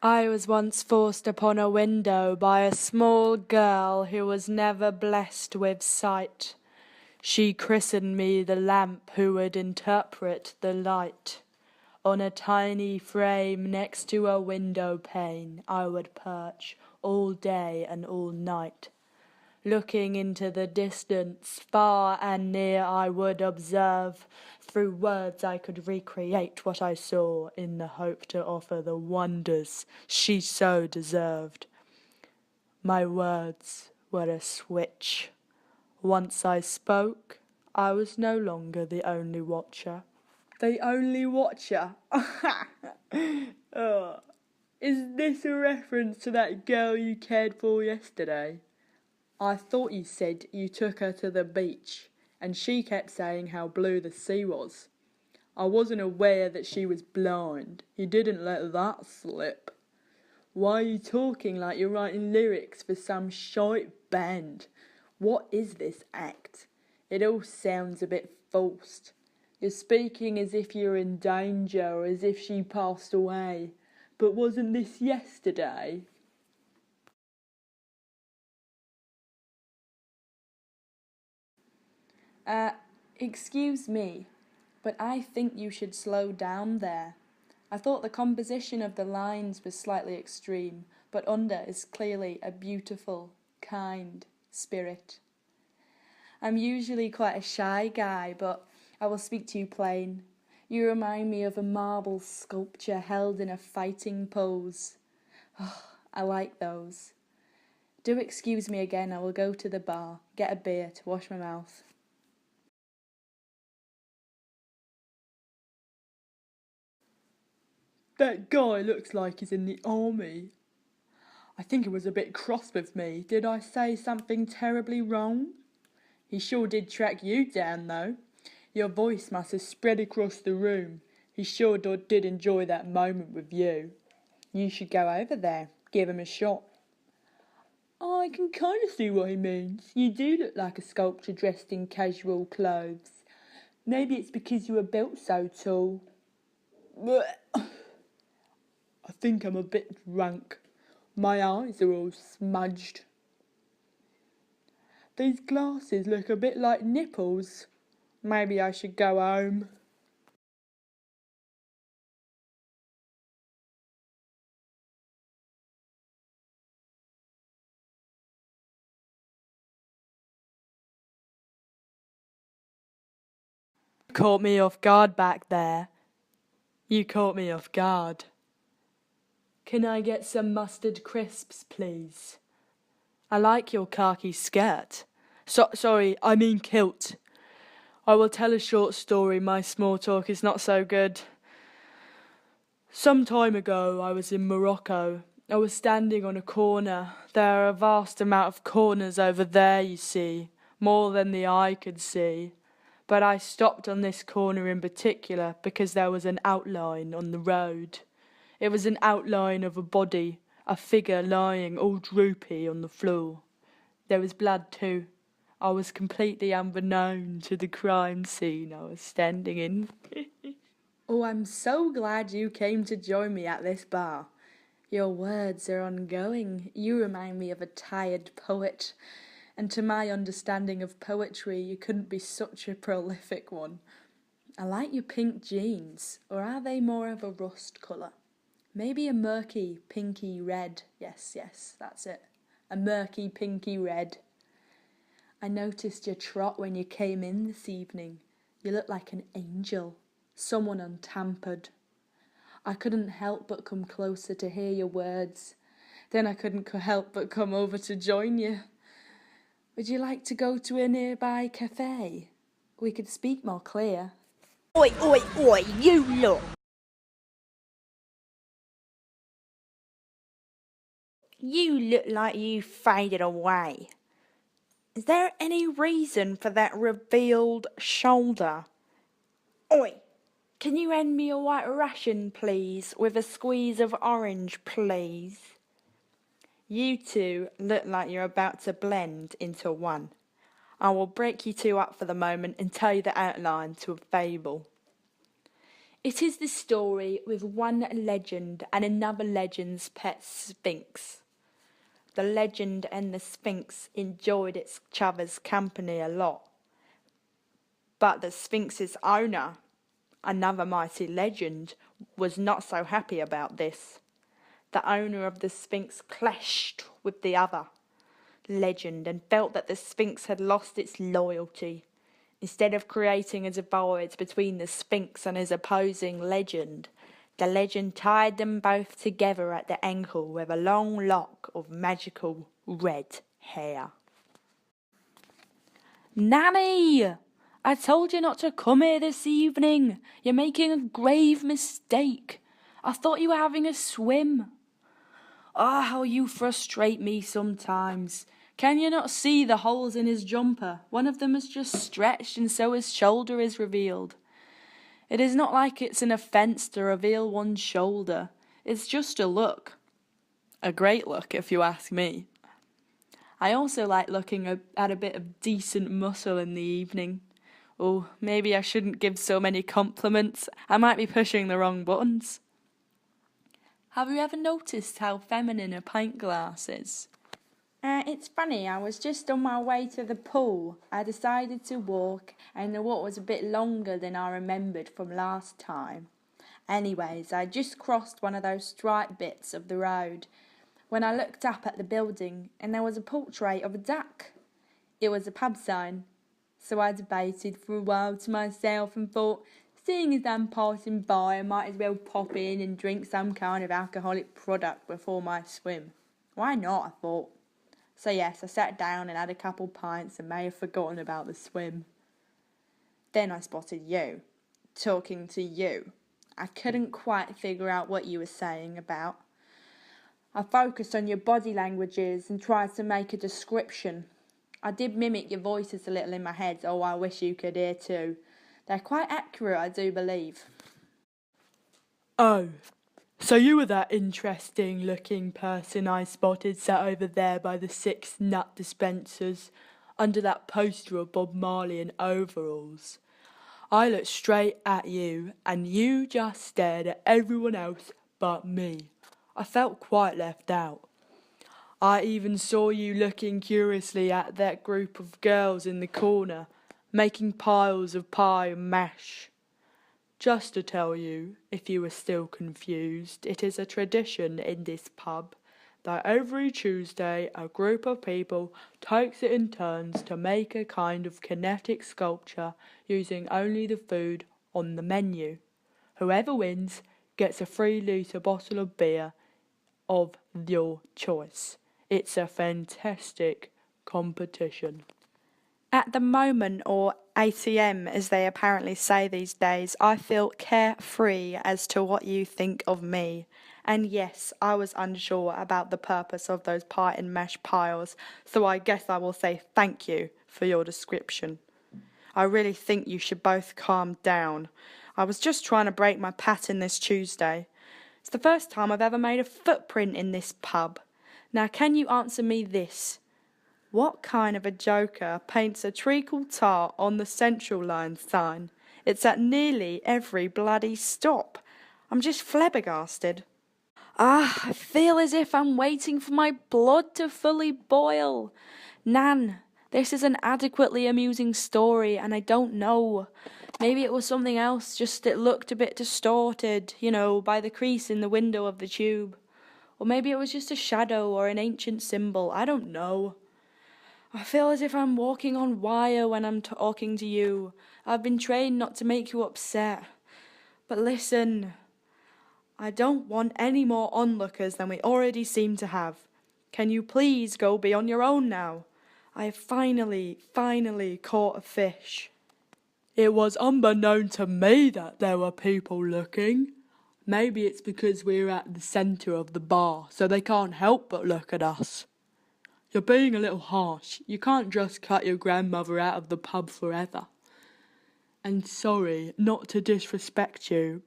I was once forced upon a window by a small girl who was never blessed with sight. She christened me the lamp who would interpret the light. On a tiny frame next to a window pane I would perch all day and all night. Looking into the distance, far and near I would observe. Through words I could recreate what I saw in the hope to offer the wonders she so deserved. My words were a switch. Once I spoke, I was no longer the only watcher. The only watcher? Oh. Is this a reference to that girl you cared for yesterday? I thought you said you took her to the beach, and she kept saying how blue the sea was. I wasn't aware that she was blind. You didn't let that slip. Why are you talking like you're writing lyrics for some shite band? What is this act? It all sounds a bit forced. You're speaking as if you're in danger or as if she passed away. But wasn't this yesterday? Excuse me, but I think you should slow down there. I thought the composition of the lines was slightly extreme, but under is clearly a beautiful, kind spirit. I'm usually quite a shy guy, but I will speak to you plain. You remind me of a marble sculpture held in a fighting pose. Oh, I like those. Do excuse me again, I will go to the bar, get a beer to wash my mouth. That guy looks like he's in the army. I think he was a bit cross with me. Did I say something terribly wrong? He sure did track you down, though. Your voice must have spread across the room. He sure did enjoy that moment with you. You should go over there, give him a shot. I can kind of see what he means. You do look like a sculptor dressed in casual clothes. Maybe it's because you were built so tall. I think I'm a bit drunk. My eyes are all smudged. These glasses look a bit like nipples. Maybe I should go home. Caught me off guard back there. You caught me off guard. Can I get some mustard crisps, please? I like your khaki skirt. Sorry, I mean kilt. I will tell a short story. My small talk is not so good. Some time ago, I was in Morocco. I was standing on a corner. There are a vast amount of corners over there, you see, more than the eye could see. But I stopped on this corner in particular because there was an outline on the road. It was an outline of a body, a figure lying all droopy on the floor. There was blood too. I was completely unbeknown to the crime scene I was standing in. Oh, I'm so glad you came to join me at this bar. Your words are ongoing. You remind me of a tired poet. And to my understanding of poetry, you couldn't be such a prolific one. I like your pink jeans, or are they more of a rust colour? Maybe a murky, pinky red. Yes, that's it. A murky, pinky red. I noticed your trot when you came in this evening. You look like an angel, someone untampered. I couldn't help but come closer to hear your words. Then I couldn't help but come over to join you. Would you like to go to a nearby cafe? We could speak more clear. Oi, oi, oi, you lot! You look like you faded away. Is there any reason for that revealed shoulder? Oi, can you hand me a white ration, please, with a squeeze of orange, please? You two look like you're about to blend into one. I will break you two up for the moment and tell you the outline to a fable. It is the story with one legend and another legend's pet sphinx. The legend and the sphinx enjoyed each other's company a lot. But the sphinx's owner, another mighty legend, was not so happy about this. The owner of the sphinx clashed with the other legend and felt that the sphinx had lost its loyalty. Instead of creating a divide between the sphinx and his opposing legend, the legend tied them both together at the ankle with a long lock of magical red hair. Nanny! I told you not to come here this evening. You're making a grave mistake. I thought you were having a swim. Ah, how you frustrate me sometimes. Can you not see the holes in his jumper? One of them is just stretched and so his shoulder is revealed. It is not like it's an offence to reveal one's shoulder. It's just a look. A great look, if you ask me. I also like looking at a bit of decent muscle in the evening. Oh, maybe I shouldn't give so many compliments. I might be pushing the wrong buttons. Have you ever noticed how feminine a pint glass is? It's funny, I was just on my way to the pool. I decided to walk, and the walk was a bit longer than I remembered from last time. Anyways, I just crossed one of those striped bits of the road when I looked up at the building, and there was a portrait of a duck. It was a pub sign. So I debated for a while to myself and thought, seeing as I'm passing by, I might as well pop in and drink some kind of alcoholic product before my swim. Why not, I thought. So yes, I sat down and had a couple pints and may have forgotten about the swim. Then I spotted you, talking to you. I couldn't quite figure out what you were saying about. I focused on your body languages and tried to make a description. I did mimic your voices a little in my head. Oh, I wish you could hear too. They're quite accurate, I do believe. Oh, so you were that interesting-looking person I spotted sat over there by the 6 nut dispensers under that poster of Bob Marley in overalls. I looked straight at you, and you just stared at everyone else but me. I felt quite left out. I even saw you looking curiously at that group of girls in the corner, making piles of pie and mash. Just to tell you, if you were still confused, it is a tradition in this pub that every Tuesday a group of people takes it in turns to make a kind of kinetic sculpture using only the food on the menu. Whoever wins gets a 3-litre bottle of beer of your choice. It's a fantastic competition. At the moment, or ATM as they apparently say these days, I feel carefree as to what you think of me. And yes, I was unsure about the purpose of those pie and mash piles, so I guess I will say thank you for your description. I really think you should both calm down. I was just trying to break my pattern this Tuesday. It's the first time I've ever made a footprint in this pub. Now can you answer me this? What kind of a joker paints a treacle tart on the Central Line sign? It's at nearly every bloody stop. I'm just flabbergasted. I feel as if I'm waiting for my blood to fully boil. Nan, this is an adequately amusing story, and I don't know. Maybe it was something else, just it looked a bit distorted, by the crease in the window of the tube. Or maybe it was just a shadow or an ancient symbol. I don't know. I feel as if I'm walking on wire when I'm talking to you. I've been trained not to make you upset. But listen, I don't want any more onlookers than we already seem to have. Can you please go be on your own now? I have finally caught a fish. It was unbeknown to me that there were people looking. Maybe it's because we're at the centre of the bar, so they can't help but look at us. You're being a little harsh. You can't just cut your grandmother out of the pub forever. And sorry, not to disrespect you,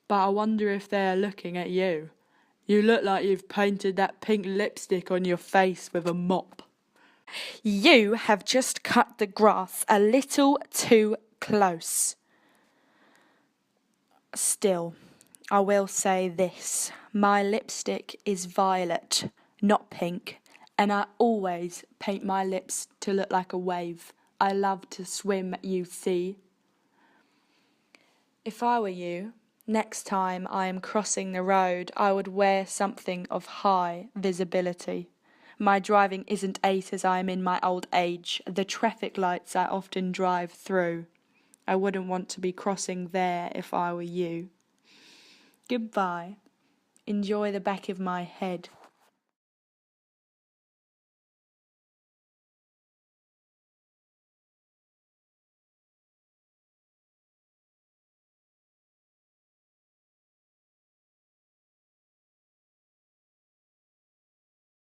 but I wonder if they're looking at you. You look like you've painted that pink lipstick on your face with a mop. You have just cut the grass a little too close. Still, I will say this. My lipstick is violet, not pink, and I always paint my lips to look like a wave. I love to swim, you see. If I were you, next time I am crossing the road, I would wear something of high visibility. My driving isn't ace as I am in my old age. The traffic lights I often drive through. I wouldn't want to be crossing there if I were you. Goodbye. Enjoy the back of my head.